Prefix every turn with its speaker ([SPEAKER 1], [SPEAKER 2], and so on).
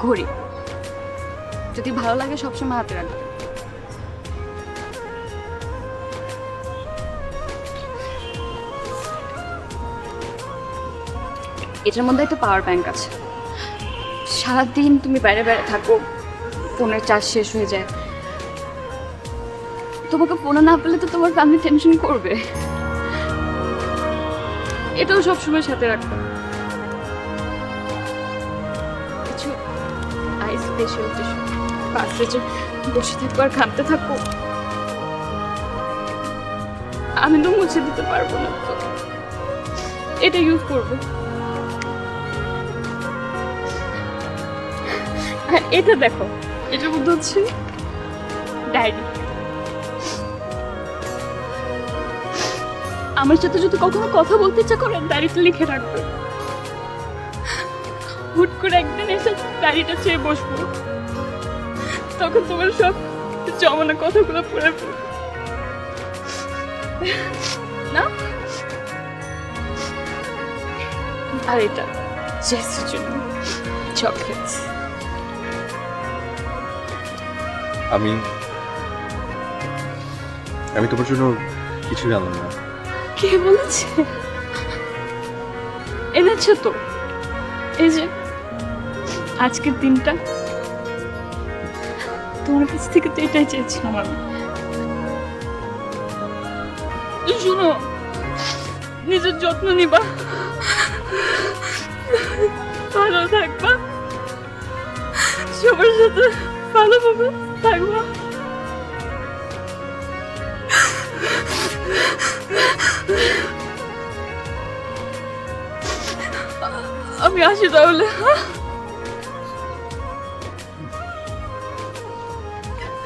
[SPEAKER 1] ঘড়ি যদি ভালো লাগে সবসময় হাতে রাখবে। এটার মধ্যে একটা পাওয়ার ব্যাংক আছে। সারাদিন তুমি বাইরে বাইরে থাকো, ফোনের চার্জ শেষ হয়ে যায়, তোমাকে ফোনে না পেলে তো তোমার ফ্যামিলি টেনশন করবে। এটাও সবসময় সাথে রাখবে। কিছু আই স্পেশাল টিস্যু, পাশে যে বসে থাকবো আর কাঁদতে থাকবো, আমি তো মুছে দিতে পারবো না, তো এটা ইউজ করবে। আর এটা দেখো, এটার মধ্যে হচ্ছে ডায়েরি। আমার সাথে যদি কখনো কথা বলতে ইচ্ছা করে ডায়েরিতে লিখে রাখবে। হুট করে একদিন এসে ডায়েরিটা চেয়ে বসবো, তখন তোমার সব জমানো কথাগুলো পড়ে পড়বে না। আর এটা জেসির জন্য চকলেটস।
[SPEAKER 2] আমি তোমার জন্য কিছু আনলাম না।
[SPEAKER 1] কে বলেছে? এনেছো তো, এই যে আজকের দিনটা তোমার কাছ থেকে তো এটাই চেয়েছিলাম আমি। শুনো, নিজের যত্ন নিবা, ভালো থাকবা, সবার সাথে ভালোভাবে থাকবা। আমি আসি তাহলে।